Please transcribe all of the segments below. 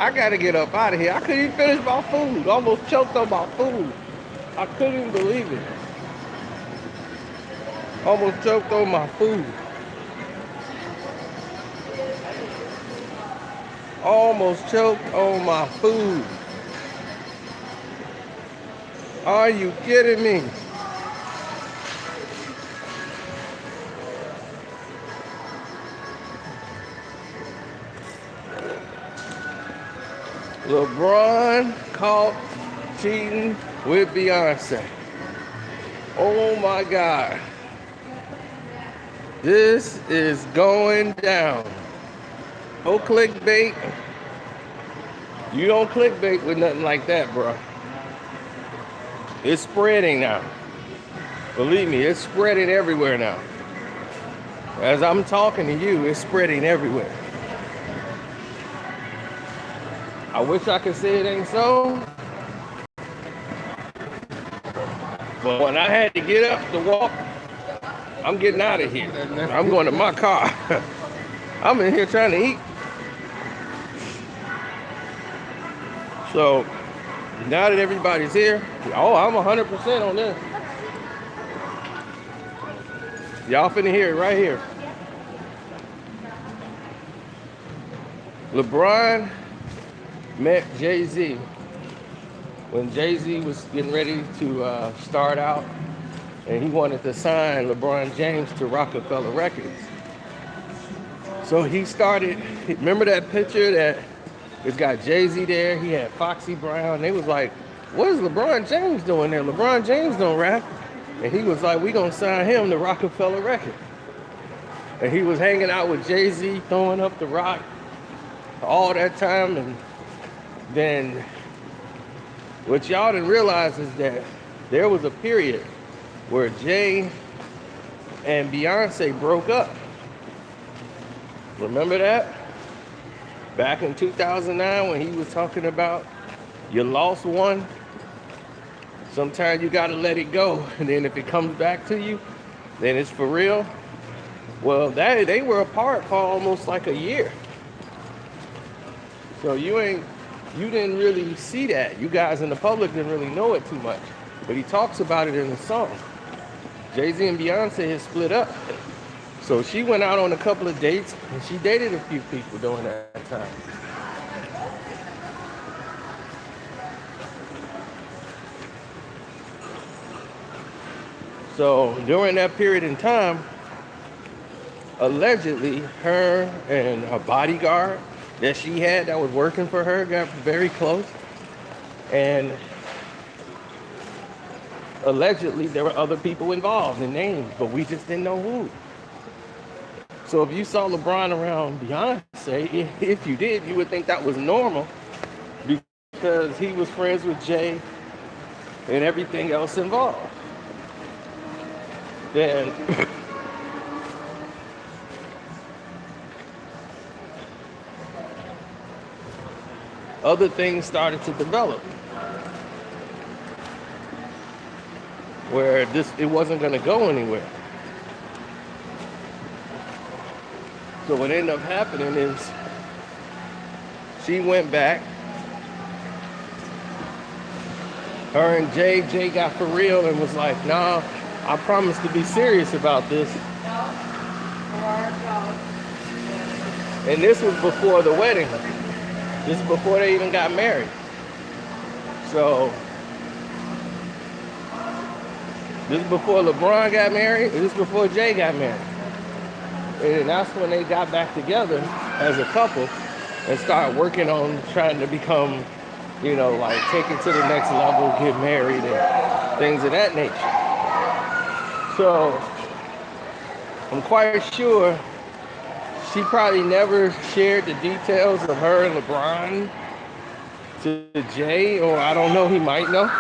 I gotta get up out of here. I couldn't even finish my food. Almost choked on my food. I couldn't even believe it. Almost choked on my food. Almost choked on my food. Are you kidding me? LeBron caught cheating with Beyonce. Oh my God. This is going down. No clickbait. You don't clickbait with nothing like that, bro. It's spreading now. Believe me, it's spreading everywhere now. As I'm talking to you, it's spreading everywhere. I wish I could say it ain't so, but when I had to get up to walk, I'm getting out of here. I'm going to my car. I'm in here trying to eat. So now that everybody's here, oh, I'm 100% on this. Y'all finna hear it right here. LeBron met Jay-Z when Jay-Z was getting ready to start out, and he wanted to sign LeBron James to Rockefeller Records. So he started, remember that picture that it's got Jay-Z there, he had Foxy Brown, they was like, what is LeBron James doing there? LeBron James don't rap. And he was like, we gonna sign him to Rockefeller Records. And he was hanging out with Jay-Z, throwing up the rock all that time. And then what y'all didn't realize is that there was a period where Jay and Beyonce broke up. Remember that? Back in 2009 when he was talking about you lost one. Sometimes you gotta let it go, and then if it comes back to you, then it's for real. Well, they were apart for almost like a year. So you didn't really see that. You guys in the public didn't really know it too much. But he talks about it in the song. Jay-Z and Beyonce had split up. So she went out on a couple of dates, and she dated a few people during that time. So during that period in time, allegedly her and her bodyguard that she had that was working for her got very close. And allegedly there were other people involved in names, but we just didn't know who. So if you saw LeBron around Beyonce, if you did, you would think that was normal because he was friends with Jay and everything else involved. Then other things started to develop where it wasn't going to go anywhere. So what ended up happening is she went back. Her and Jay got for real and was like, nah, I promise to be serious about this. And this was before the wedding. This is before they even got married. So this is before LeBron got married. This is before Jay got married. And that's when they got back together as a couple and started working on trying to become, like take it to the next level, get married and things of that nature. So I'm quite sure she probably never shared the details of her and LeBron to Jay, or I don't know, he might know,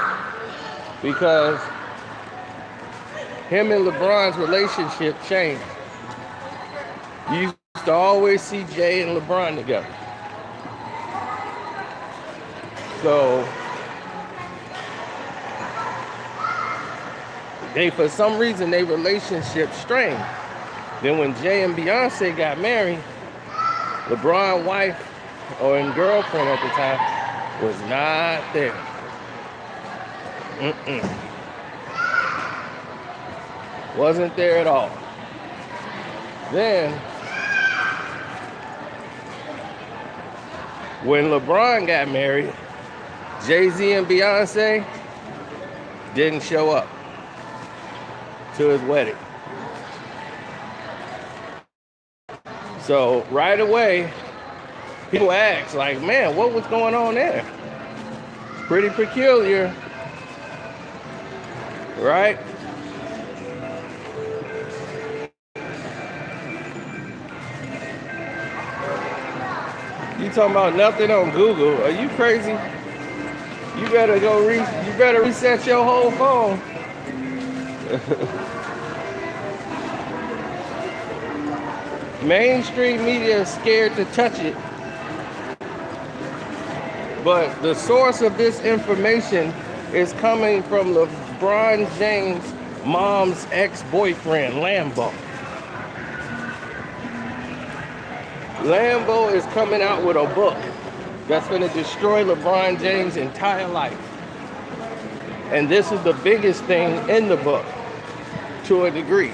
because him and LeBron's relationship changed. You used to always see Jay and LeBron together. So for some reason, their relationship strained. Then when Jay and Beyonce got married, LeBron's wife or in girlfriend at the time, was not there. Wasn't there at all. Then, when LeBron got married, Jay-Z and Beyonce didn't show up to his wedding. So right away, people ask, like, man, what was going on there? It's pretty peculiar, right? You talking about nothing on Google? Are you crazy? You better go you better reset your whole phone. Mainstream media is scared to touch it. But the source of this information is coming from LeBron James' mom's ex-boyfriend, Lambo. Lambo is coming out with a book that's going to destroy LeBron James' entire life. And this is the biggest thing in the book, to a degree.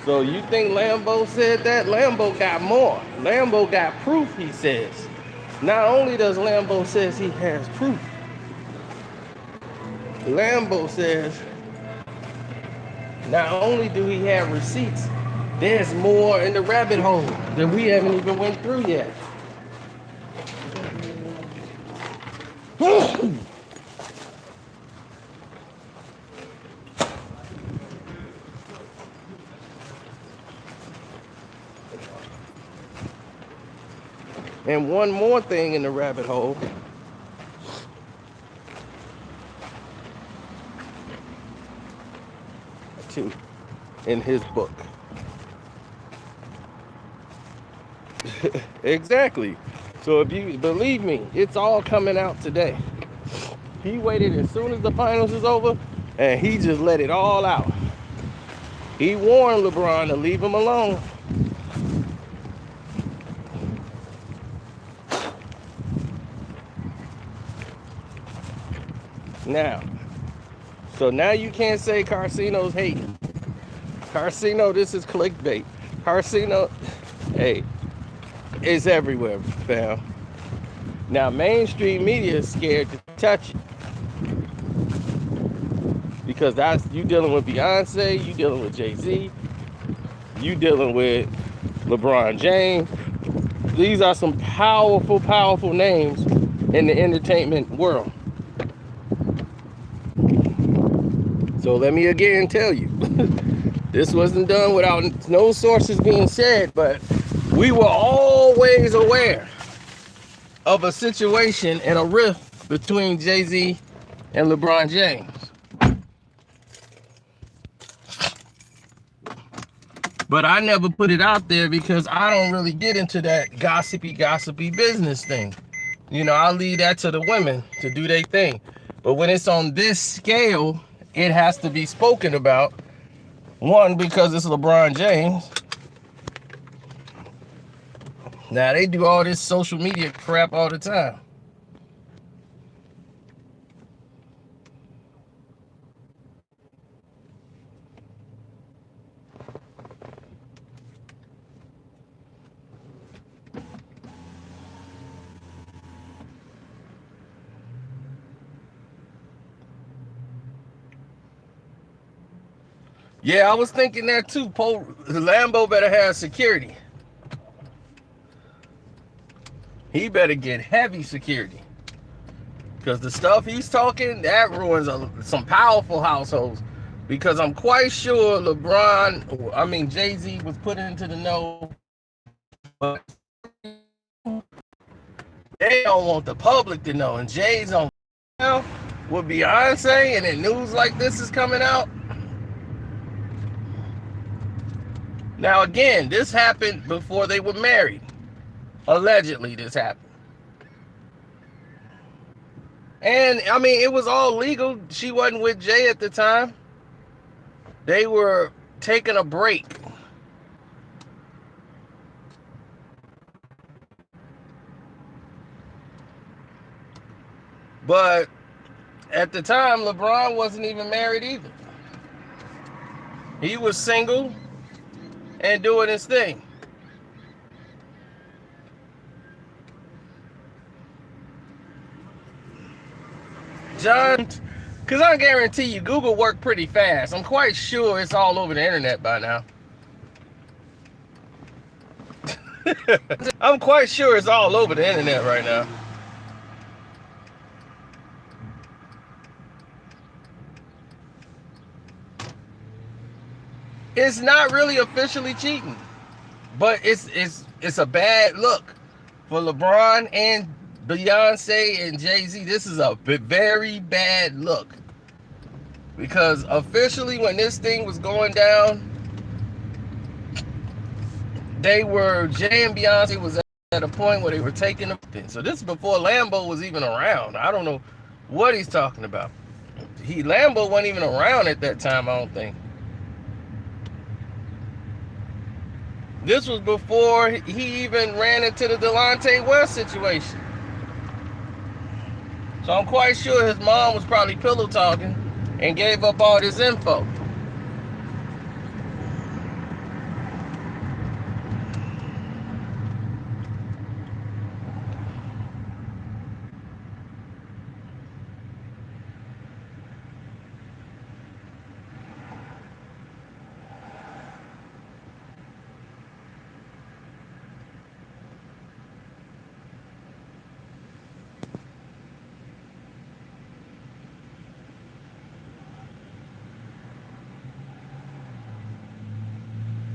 So you think Lambo said that? Lambo got more. Lambo got proof, he says. Not only does Lambo says he has proof, Lambo says not only do he have receipts, there's more in the rabbit hole that we haven't even went through yet. And one more thing in the rabbit hole. Too, in his book. Exactly. So if you believe me, it's all coming out today. He waited as soon as the finals is over, and he just let it all out. He warned LeBron to leave him alone. Now, so now you can't say Carcino's hating. Carcino, this is clickbait. Carcino, hey, it's everywhere, fam. Now, mainstream media is scared to touch it. Because that's, you dealing with Beyonce, you dealing with Jay-Z, you dealing with LeBron James. These are some powerful, powerful names in the entertainment world. So let me again tell you, this wasn't done without no sources being said, but we were always aware of a situation and a rift between Jay-Z and LeBron James. But I never put it out there because I don't really get into that gossipy business thing. You know, I leave that to the women to do their thing. But when it's on this scale, it has to be spoken about. One, because it's LeBron James. Now, they do all this social media crap all the time. Yeah, I was thinking that too. Lambo better have security. He better get heavy security. Because the stuff he's talking, that ruins some powerful households. Because I'm quite sure Jay-Z was put into the know. But they don't want the public to know. And Jay's on with Beyonce, and then news like this is coming out. Now again, this happened before they were married. Allegedly, this happened. And I mean, it was all legal. She wasn't with Jay at the time. They were taking a break. But at the time, LeBron wasn't even married either. He was single and doing his thing. John, because I guarantee you, Google worked pretty fast. I'm quite sure it's all over the internet by now. I'm quite sure it's all over the internet right now. It's not really officially cheating, but it's a bad look for LeBron and Beyonce and Jay-Z. This is a very bad look, because officially when this thing was going down, Jay and Beyonce was at a point where they were taking a thing. So this is before Lambo was even around. I don't know what he's talking about. Lambo wasn't even around at that time, I don't think. This was before he even ran into the Delonte West situation. So I'm quite sure his mom was probably pillow talking and gave up all this info.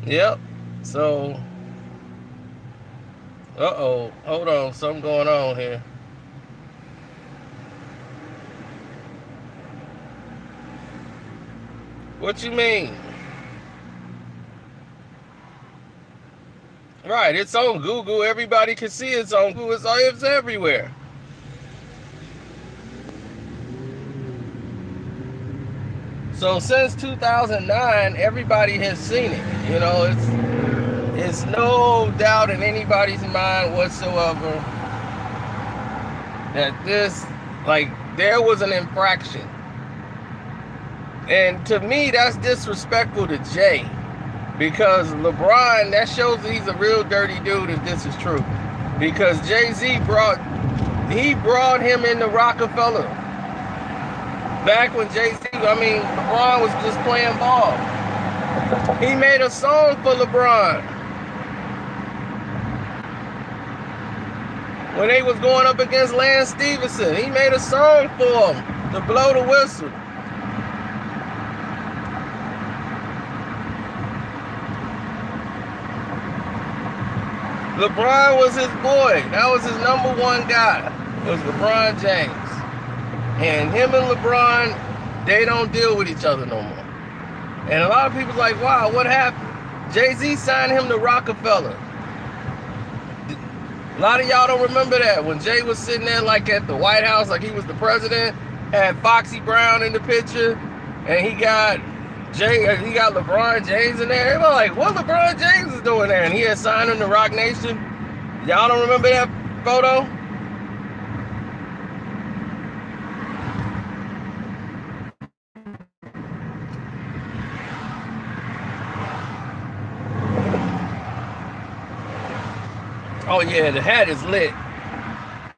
Yep. So, hold on, something going on here. What you mean? Right, it's on Google. Everybody can see it's on Google. It's everywhere. So since 2009, everybody has seen it. You know, it's no doubt in anybody's mind whatsoever that there was an infraction. And to me, that's disrespectful to Jay, because LeBron, that shows that he's a real dirty dude if this is true. Because Jay-Z brought him into Rockefeller. Back when LeBron was just playing ball. He made a song for LeBron when they was going up against Lance Stevenson. He made a song for him to blow the whistle. LeBron was his boy. That was his number one guy. It was LeBron James. And him and LeBron, they don't deal with each other no more. And a lot of people's like, wow, what happened? Jay-Z signed him to Rockefeller. A lot of y'all don't remember that. When Jay was sitting there like at the White House, like he was the president, had Foxy Brown in the picture, and he got LeBron James in there. They were like, what LeBron James is doing there? And he had signed him to Roc Nation. Y'all don't remember that photo? Oh yeah, the hat is lit.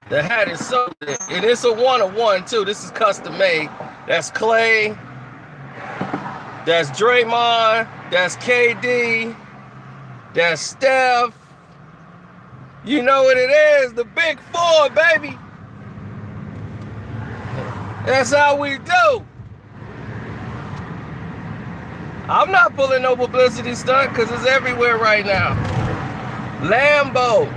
The hat is so lit. And it's a 1-of-1 too. This is custom made. That's Clay. That's Draymond. That's KD. That's Steph. You know what it is. The Big Four, baby. That's how we do. I'm not pulling no publicity stunt because it's everywhere right now. Lambo,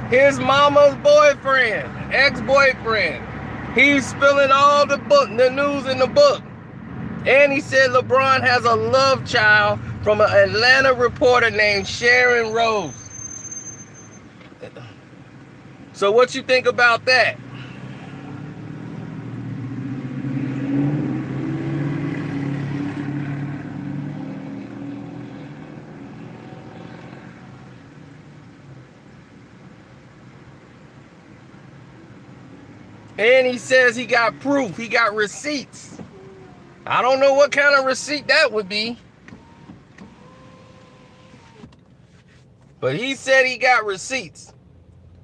his mama's boyfriend, ex-boyfriend, he's spilling all the news in the book. And he said LeBron has a love child from an Atlanta reporter named Sharon Rose. So what you think about that? And he says he got proof. He got receipts. I don't know what kind of receipt that would be. But he said he got receipts.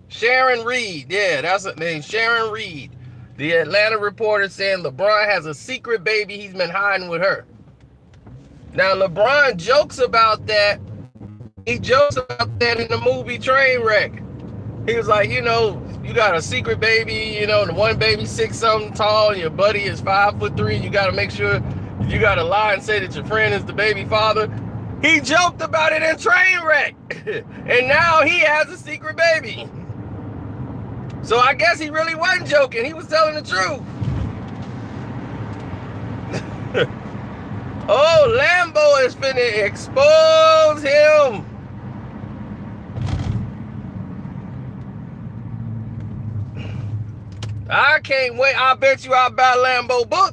Sharon Reed. Yeah, that's her name. Sharon Reed. The Atlanta reporter saying LeBron has a secret baby he's been hiding with her. Now, LeBron jokes about that. He jokes about that in the movie Trainwreck. He was like, you know, you got a secret baby, you know, the one baby 6-something tall, and your buddy is 5'3". You got to make sure you got to lie and say that your friend is the baby father. He joked about it in Trainwreck. And now he has a secret baby. So I guess he really wasn't joking. He was telling the truth. Oh, Lambo is finna expose him. I can't wait. I bet you I'll buy Lambo book.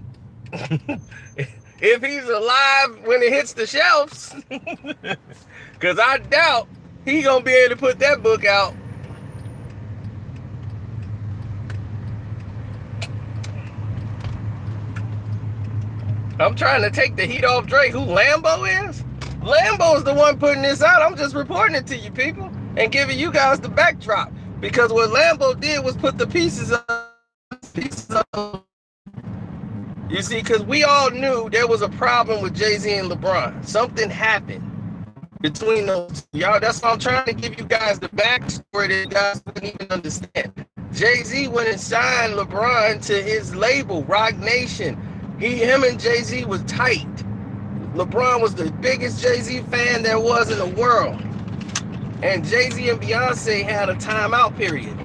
If he's alive when it hits the shelves. Because I doubt he gonna be able to put that book out. I'm trying to take the heat off Drake. Who Lambo is? Lambo is the one putting this out. I'm just reporting it to you people and giving you guys the backdrop. Because what Lambo did was put the pieces up. You see, because we all knew there was a problem with Jay-Z and LeBron. Something happened between those. Y'all, that's why I'm trying to give you guys the backstory that you guys wouldn't even understand. Jay-Z went and signed LeBron to his label, Roc Nation. Him and Jay-Z was tight. LeBron was the biggest Jay-Z fan there was in the world. And Jay-Z and Beyonce had a timeout period.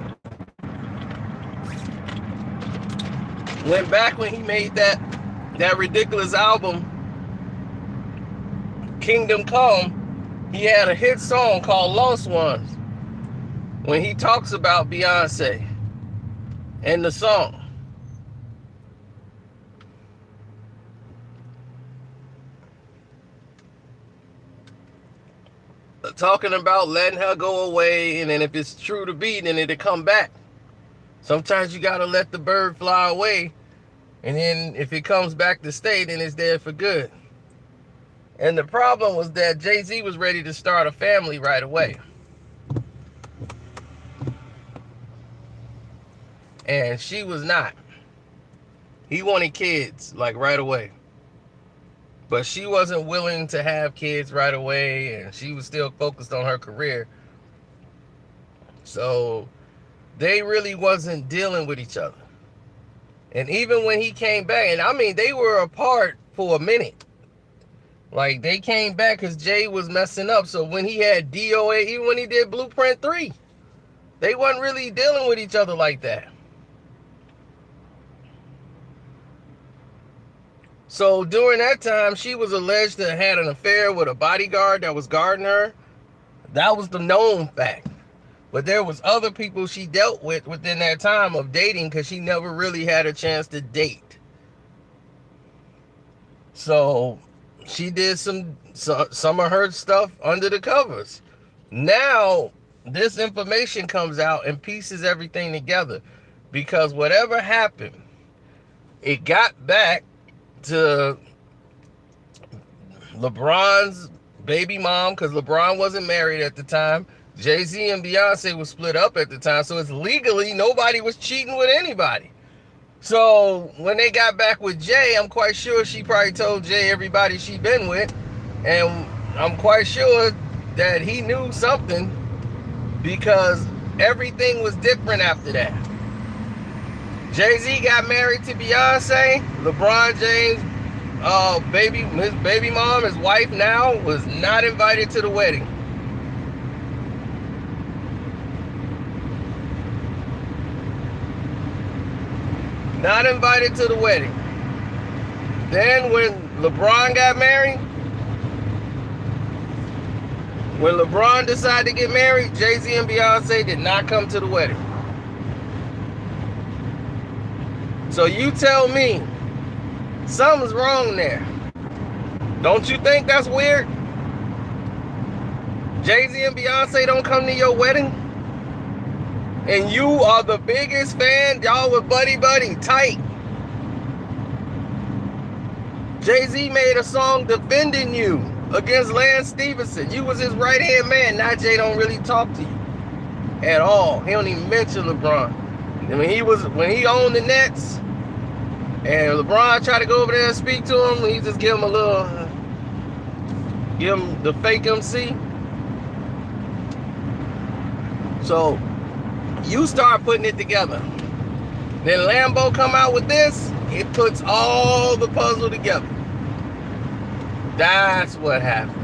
Went back when he made that ridiculous album, Kingdom Come, he had a hit song called Lost Ones when he talks about Beyonce and the song. Talking about letting her go away, and then if it's true to be, then it'll come back. Sometimes you gotta let the bird fly away, and then if it comes back to stay, then it's there for good. And the problem was that Jay-Z was ready to start a family right away. And she was not. He wanted kids, like, right away. But she wasn't willing to have kids right away, and she was still focused on her career. So they really wasn't dealing with each other. And even when he came back, and I mean, they were apart for a minute. Like, they came back because Jay was messing up. So when he had DOA, even when he did Blueprint 3, they wasn't really dealing with each other like that. So during that time, she was alleged to have had an affair with a bodyguard that was guarding her. That was the known fact. But there was other people she dealt with within that time of dating, because she never really had a chance to date. So she did some of her stuff under the covers. Now this information comes out and pieces everything together, because whatever happened, it got back to LeBron's baby mom, because LeBron wasn't married at the time. Jay-Z and Beyonce was split up at the time, so it's legally nobody was cheating with anybody. So when they got back with Jay, I'm quite sure she probably told Jay everybody she been with, and I'm quite sure that he knew something, because everything was different after that. Jay-Z got married to Beyonce. LeBron James, his baby mom, his wife now, was not invited to the wedding. Not invited to the wedding. Then when LeBron got married, when LeBron decided to get married, Jay-Z and Beyonce did not come to the wedding. So you tell me, something's wrong there. Don't you think that's weird? Jay-Z and Beyonce don't come to your wedding? And you are the biggest fan, y'all were buddy tight. Jay-Z made a song defending you against Lance Stevenson. You was his right-hand man. Now Jay don't really talk to you at all. He don't even mention LeBron. And when he owned the Nets, and LeBron tried to go over there and speak to him, he just give him the fake MC. So you start putting it together. Then Lambo come out with this, it puts all the puzzle together. That's what happened.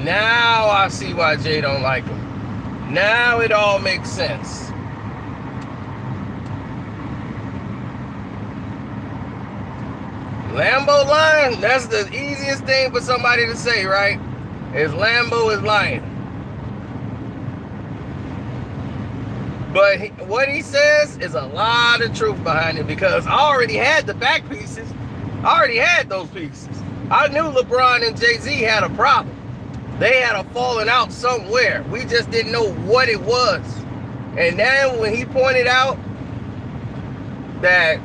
Now I see why Jay don't like him. Now it all makes sense. Lambo lying, that's the easiest thing for somebody to say, right? Is Lambo is lying. But what he says is a lot of truth behind it, because I already had the back pieces. I already had those pieces. I knew LeBron and Jay-Z had a problem. They had a falling out somewhere. We just didn't know what it was. And then when he pointed out that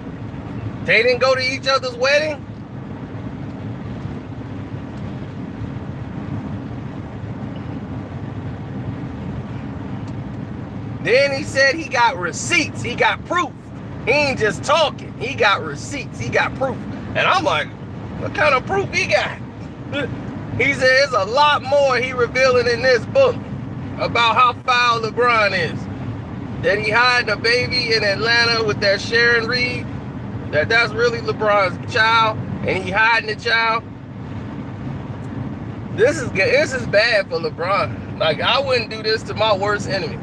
they didn't go to each other's wedding, then he said he got receipts. He got proof. He ain't just talking. He got receipts. He got proof. And I'm like, what kind of proof he got? He said there's a lot more he revealing in this book about how foul LeBron is. That he hiding a baby in Atlanta with that Sharon Reed. That's really LeBron's child. And he hiding the child. This is bad for LeBron. Like, I wouldn't do this to my worst enemy.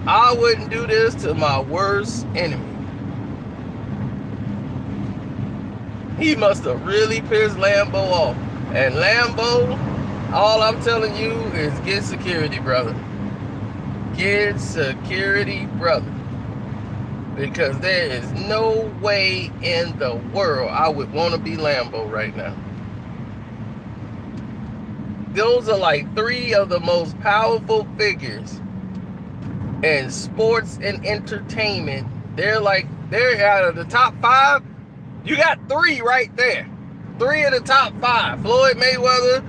I wouldn't do this to my worst enemy. He must have really pissed Lambo off. And Lambo, all I'm telling you is get security, brother. Get security, brother. Because there is no way in the world I would want to be Lambo right now. Those are like three of the most powerful figures in sports and entertainment. They're out of the top 5. You got 3 right there. 3 of the top 5. Floyd Mayweather,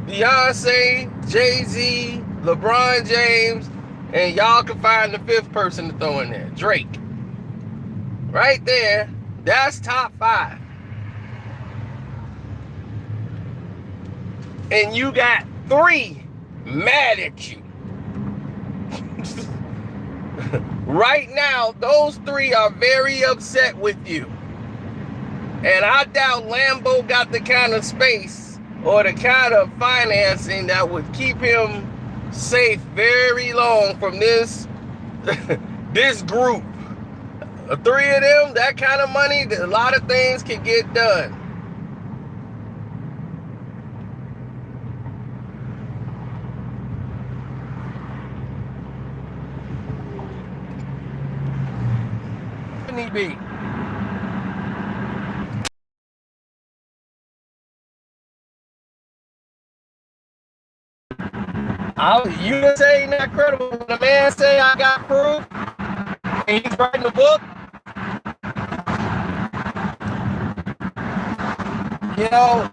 Beyonce, Jay-Z, LeBron James, and y'all can find the 5th person to throw in there, Drake. Right there, that's top 5. And you got 3 mad at you. Right now, those 3 are very upset with you. And I doubt Lambo got the kind of space or the kind of financing that would keep him safe very long from this group. 3 of them, that kind of money, a lot of things can get done. Be. You say not credible. When the man say I got proof and he's writing a book, you know,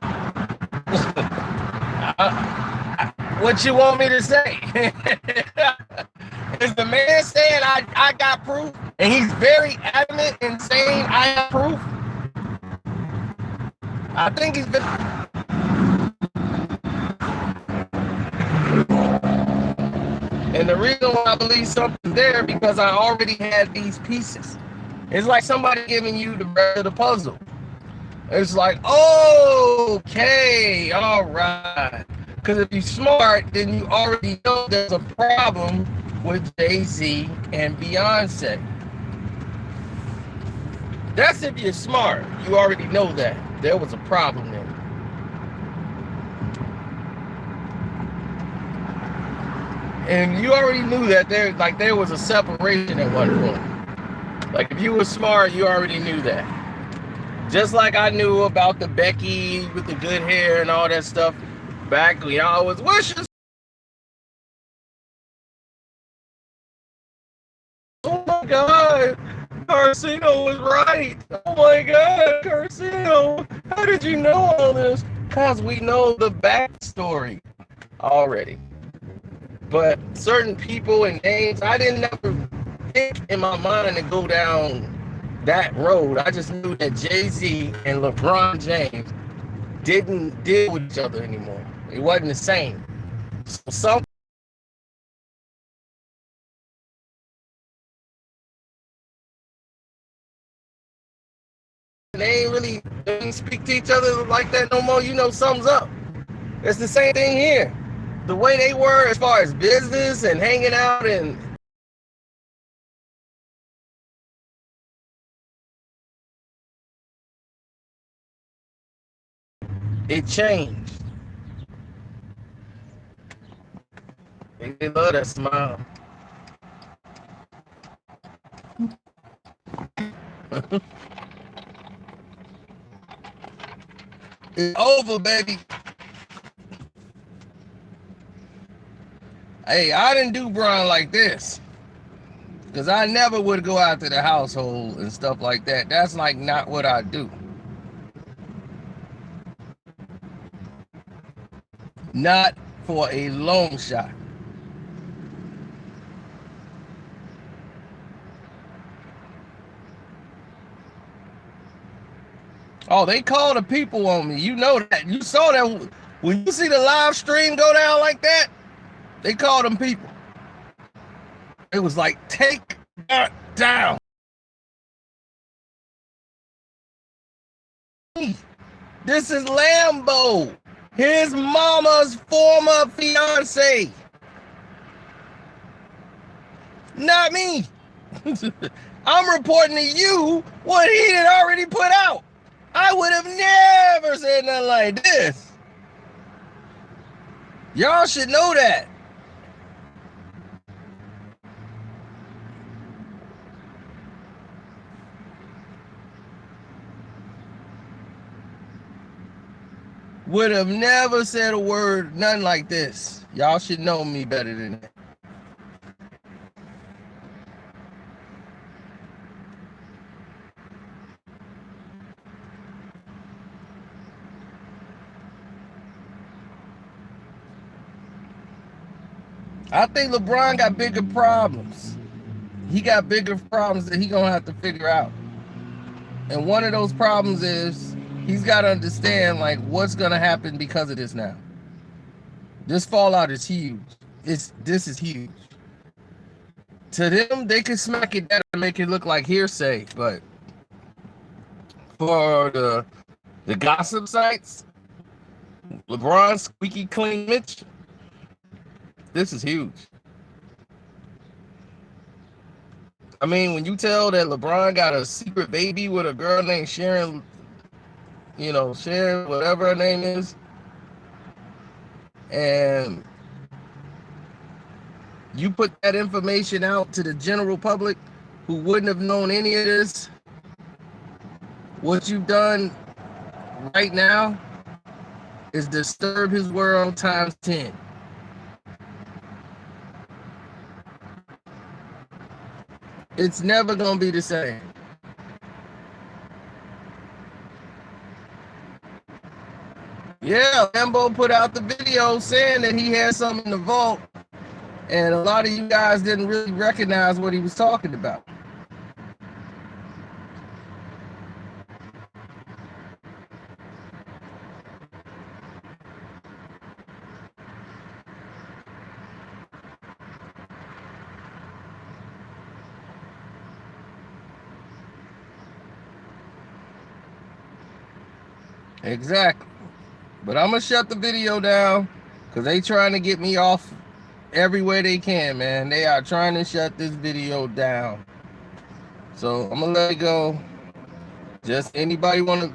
what you want me to say? Is the man saying I got proof and he's very adamant in saying I have proof? I think he's been. And the reason why I believe something's there, because I already had these pieces. It's like somebody giving you the rest of the puzzle. It's like, okay, all right. Because if you're smart, then you already know there's a problem with Jay-Z and Beyonce. That's if you're smart. You already know that there was a problem there. And you already knew that there was a separation at one point. Like if you were smart, you already knew that. Just like I knew about the Becky with the good hair and all that stuff back when y'all was wishing. Oh my God, Carcino was right. Oh my God, Carcino, how did you know all this? Because we know the backstory already. But certain people and names, I didn't ever think in my mind to go down that road. I just knew that Jay-Z and LeBron James didn't deal with each other anymore. It wasn't the same. So some they ain't speak to each other like that no more. You know something's up. It's the same thing here. The way they were as far as business and hanging out, and it changed. They love that smile. It's over, baby. Hey, I didn't do Bron like this. Because I never would go out to the household and stuff like that. That's like not what I do. Not for a long shot. Oh, they call the people on me. You know that. You saw that. When you see the live stream go down like that, they call them people. It was like, take that down. This is Lambo, his mama's former fiance. Not me. I'm reporting to you what he had already put out. I would have never said nothing like this. Y'all should know that. Would have never said a word, nothing like this. Y'all should know me better than that. I think LeBron got bigger problems. He got bigger problems that he gonna have to figure out. And one of those problems is he's got to understand like what's gonna happen because of this now. This fallout is huge. This is huge. To them, they can smack it down and make it look like hearsay, but for the gossip sites, LeBron squeaky clean Mitch, this is huge. I mean, when you tell that LeBron got a secret baby with a girl named Sharon, Sharon, whatever her name is, and you put that information out to the general public who wouldn't have known any of this, what you've done right now is disturb his world times 10. It's never gonna be the same. Yeah, Lambo put out the video saying that he had something in the vault, and a lot of you guys didn't really recognize what he was talking about. Exactly. But I'm gonna shut the video down because they trying to get me off everywhere they can, man. They are trying to shut this video down. So I'm gonna let it go. Just anybody want to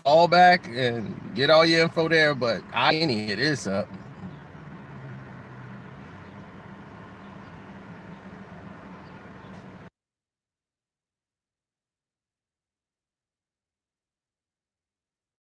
fall back and get all your info there, but it is up.